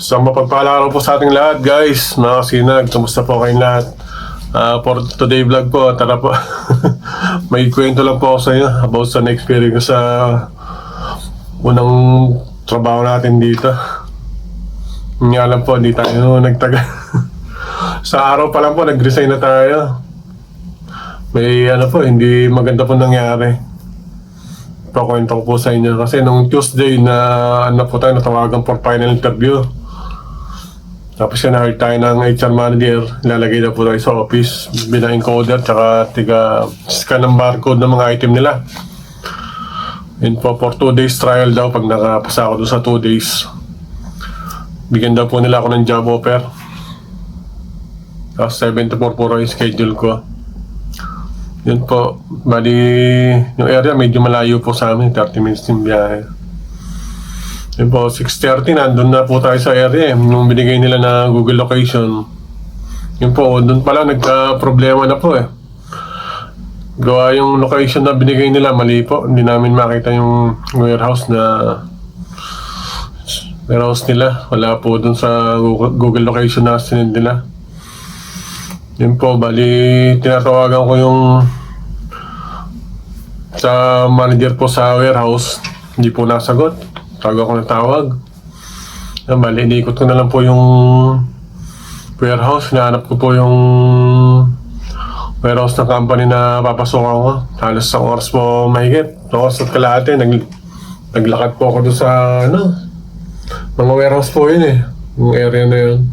So mapagpaalam po sa ating lahat guys, mga kasinag, kamusta po kayong lahat? For today vlog po, tara po. May kwento lang po ako sa inyo about sa na-experience sa unang trabaho natin dito. Hindi alam po, hindi tayo nagtagal. Sa araw pa lang po, nag-resign na tayo. May ano po, hindi maganda po nangyari. Pakwento ko po sa inyo kasi nung Tuesday na ano po tayo, natawagan for final interview. Tapos yan, na-hire tayo ng HR manager, ilalagay na po tayo sa office bilang encoder tsaka scan ng barcode ng mga item nila. Yun po, for 2 days trial daw pag nakapasa ako doon sa 2 days. Bigyan daw po nila ako ng job offer. Tapos 7 to 4 po yung schedule ko. Yun po, bali yung area medyo malayo po sa amin, 30 minutes yung biyahe. Yun po, 6:30 nandun na po tayo sa area nung binigay nila na Google location. Yun po, dun pala nagka-problema na po Gawa yung location na binigay nila, mali po. Hindi namin makita yung warehouse nila. Wala po dun sa Google location na sinend nila. Yun po, bali tinatawagan ko yung sa manager po sa warehouse, hindi po nasagot. Tawag ako ng tawag. Bali, iniikot ko na lang po yung warehouse. Hinahanap ko po yung warehouse ng company na papasokan ko. Halos sa oras po mahigit. Oras at kalahati. Naglakad po ako doon sa mga warehouse po yun yung area na yun.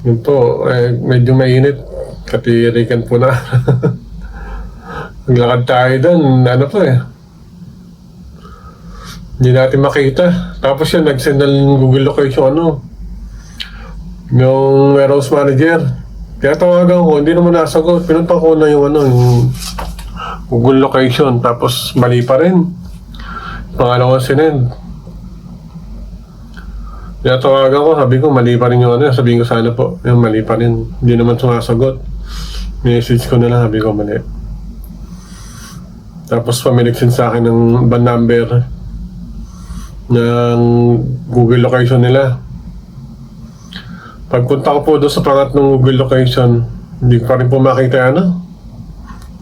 Yun po, medyo mainit. Katirikan po na. Naglakad tayo doon, po hindi natin makita. Tapos yan, nag-send ng Google location yung warehouse manager. Kaya tawagan ko, hindi naman nasagot. Pinunta ko na yung yung Google location. Tapos mali pa rin. Pangalawang sinend. Kaya tawagan ko, sabi ko mali pa rin yung sabihin ko sana po, yung mali pa rin. Hindi naman sumasagot. Message ko na lang, sabi ko mali. Tapos pamiliksin sa akin ng van number ng Google location nila. Pagpunta ko po doon sa pangatlong Google location, hindi ko pa rin po makita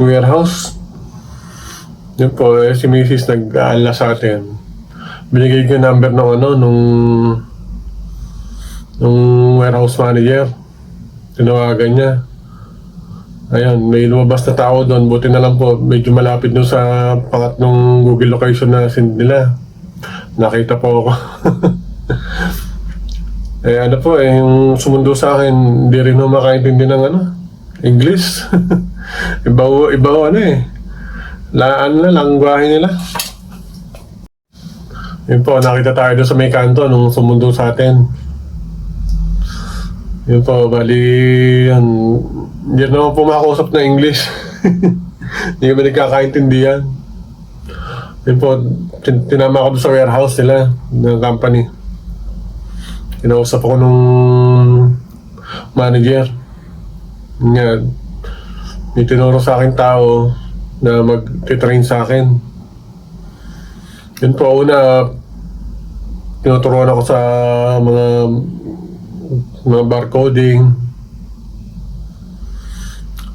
warehouse. Yun po, si Mrs. nag-aala sa atin. Binigay ko yung number ng nung warehouse manager. Tinawagan niya. Ayan, may lumabas na tao doon. Buti na lang po, medyo malapit doon sa pangatlong Google location na send nila. Nakita po ako. Yung sumundo sa akin, hindi rin ako makaintindi ng English. iba Laan na, langwahe nila. Yun po, nakita tayo doon sa may kanto nung sumundo sa atin. Yun po, bali, yan. Hindi naman po makausap na English. Hindi kami nagkakaintindihan. Yun po, tinama ko sa warehouse nila, ng company. Kinausap ako nung manager. Yan. May tinuro sa akin tao na mag-train sa akin. Yun po, una, tinuturuan ako sa mga barcoding.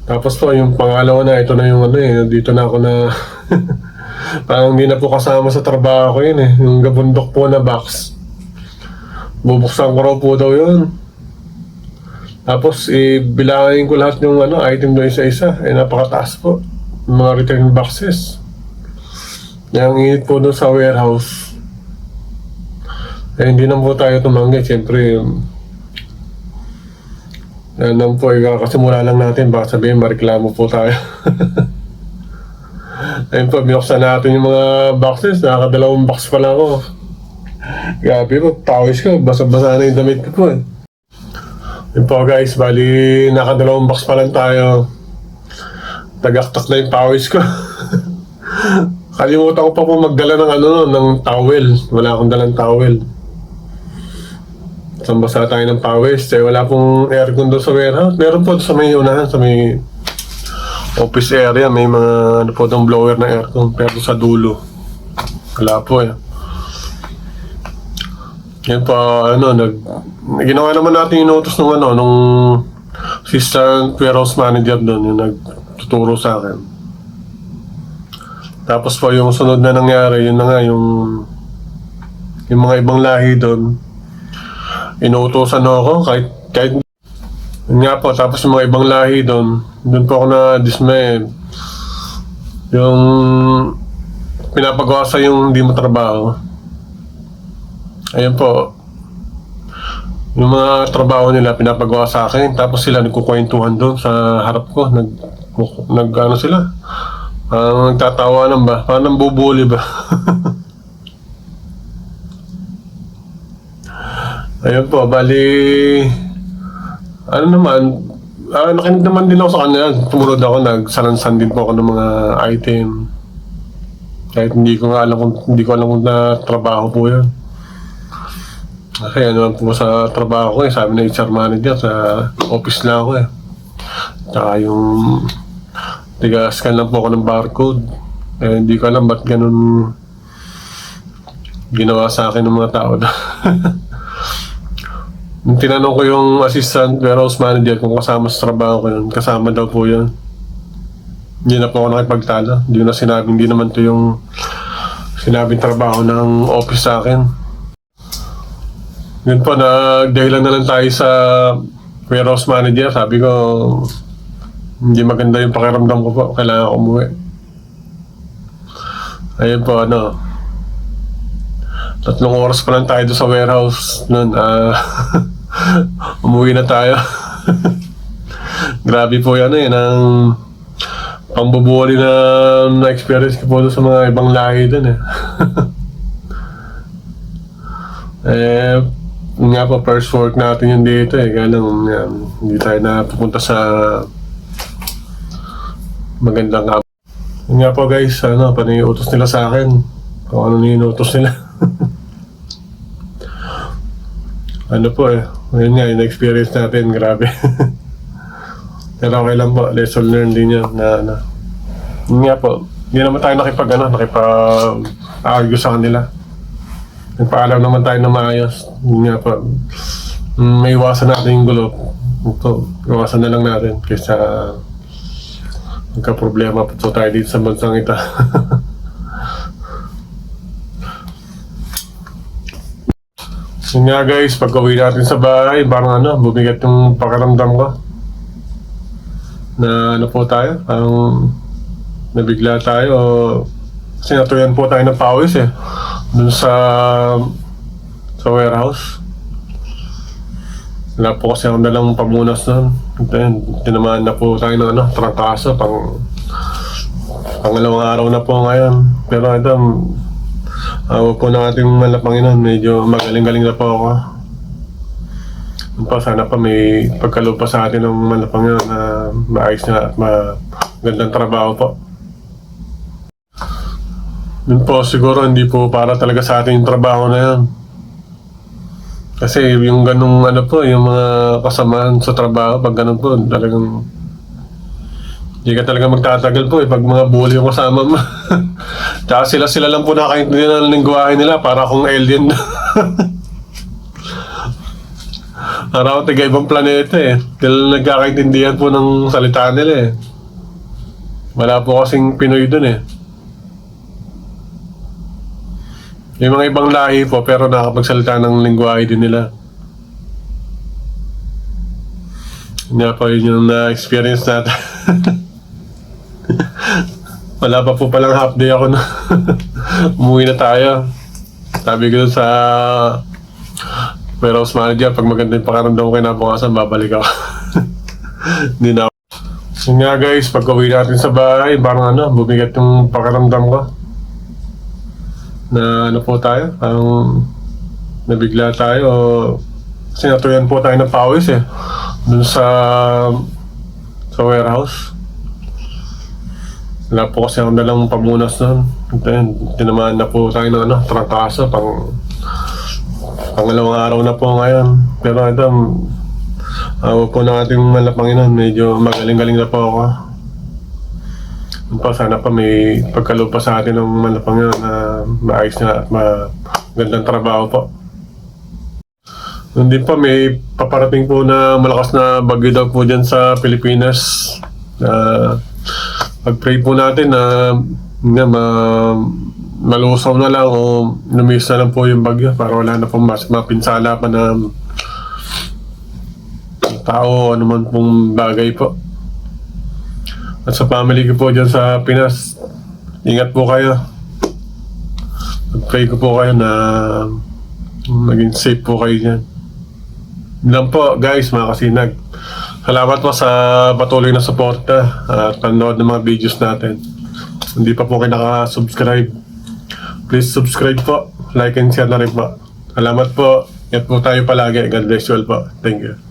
Tapos po, yung pangalawa na, ito na yung dito na ako na parang hindi na po kasama sa trabaho ko yun yung gabundok po na box. Bubuksan ko raw po daw yun. Tapos, bilangin ko lahat yung item doon isa-isa. Napakataas po. Mga return boxes. Yung init po doon sa warehouse. Hindi na po tayo tumanggi. Siyempre, yan po, kakasimula lang natin. Baka sabihin, mareklamo po tayo. Ayun po, binuksan natin yung mga boxes. Nakakadalawang box pa lang ako. Grabe po, pawis ko. Basa-basa na yung damit ko po Yun po guys, bali nakadalawang box pa lang tayo. Tagaktak na yung pawis ko. Kalimutan ko pa po magdala ng ng towel. Wala akong dalang towel. Basa tayo ng pawis. Wala pong aircon doon sa warehouse. Meron po sa may unahan, sa may office area, may mga po doon blower na aircon. Pero sa dulo, wala po Yan pa, ginawa naman natin yung notice nung nung assistant warehouse manager doon, yung nagtuturo sa akin. Tapos po yung sunod na nangyari, yun na nga, yung mga ibang lahi doon, inuutosan ako, kahit yun nga po, tapos yung mga ibang lahi doon po ako na-dismay. Yung pinapagawa sa yung hindi mo trabaho. Ayun po, yung mga trabaho nila pinapagawa sa akin, tapos sila nagkukwentuhan doon sa harap ko, ano sila, nagtatawanan ba, parang bubuli ba. Ayun po, bali, ano naman, nakinig naman din ako sa kanila, tumunod ako, nagsalansan din po ako ng mga item. Kahit hindi ko alam kung na trabaho po yun. Kasi ano po sa trabaho ko sabi ng HR manager, sa office lang ako Tsaka yung tiga-scan lang po ako ng barcode. Hindi ko alam ba't ganun ginawa sa akin ng mga tao na. Tinanong ko yung assistant warehouse manager kung kasama sa trabaho ko yun. Kasama daw po yun. Hindi na po ako nakipagtalo. Hindi naman to yung sinabing trabaho ng office sa akin. Yun po, nagdahilan na lang tayo sa warehouse manager. Sabi ko, hindi maganda yung pakiramdam ko po. Kailangan ko umuwi. Ayun po, 3 oras pa lang tayo doon sa warehouse nun. Umuwi na tayo. Grabe po yan ang pangbubuhali na experience ko po doon sa mga ibang lahi doon nga po, first work natin yun dito kaya lang hindi tayo na pupunta sa magandang yun nga po guys, paniutos nila sa akin kung ano ninutos nila. Ano po yun nga, yung experience natin, grabe. Pero okay lang po, lesson learned din yan yun nga po, hindi naman tayo nakipag-argue sa kanila. Nagpaalam naman tayo na maayos. Yun nga po, may iwasan natin yung gulo. Ito, iwasan na lang natin kaysa magka-problema po tayo dito sa bansang ito. Yun nga guys, pag uwi natin sa bahay, parang bumigat yung pakiramdam ko. Na po tayo, nabigla tayo. Kasi natuyan po tayo ng pawis dun sa warehouse. Wala po kasi ako dalang pamunas nun. Tinamaan na po tayo ng trangkaso pangalawang araw na po ngayon. Pero ito, awag po ng ating Panginoon, medyo magaling-galing na po ako. Sana pa may pagkaloob pa sa atin ng Panginoon na maayos na at magandang trabaho po. Yun po, siguro hindi po para talaga sa atin yung trabaho na yan. Kasi yung ganung yung mga kasamaan sa trabaho, pag ganun po, talagang hindi ka talaga magtatagal po pag mga bully yung kasama mo. Tsaka sila lang po nakaintindihan ng lingwahe nila, para akong alien. Para ako taga ibang planeta Dahil nagkakaintindihan po ng salita nila Wala po kasing Pinoy dun Yung mga ibang lahi po, pero nakapagsalita ng lingwahe din nila. Nga po yun yung na-experience natin. Wala pa po palang half day ako na umuwi na tayo. Sabi ko sa warehouse manager, pag maganda yung pakaramdam ko kinabukasan, babalik ako. Hindi na ako. Yun nga guys, pag uwi natin sa bahay, parang bumigat yung pakaramdam ko. Na po tayo, nabigla tayo. Kasi natuyan po tayo ng pawis dun sa warehouse. Wala po kasi akong dalang pamunas nun. Tinamaan na po tayo ng trangkaso pangalawang araw na po ngayon. Pero ito, awag po ng ating Panginoon, medyo magaling-galing na po ako. Sana pa may pagkaloob pa sa atin ng Panginoon na maayos na at magandang trabaho po. Hindi pa, may paparating po na malakas na bagyo daw po dyan sa Pilipinas. Pag-pray po natin na malusaw na lang o lumis na lang po yung bagyo para wala na pong mas mapinsala pa na tao o anuman pong bagay po. At sa family ko po dyan sa Pinas, ingat po kayo. Pag-pray ko po kayo na maging safe po kayo dyan. Yun lang po guys, mga kasinag. Salamat po sa patuloy na suporta at panood ng mga videos natin. Hindi pa po kayo naka-subscribe, please subscribe po, like and share na rin po. Salamat po. Ingat po tayo palagi. God bless you all po. Thank you.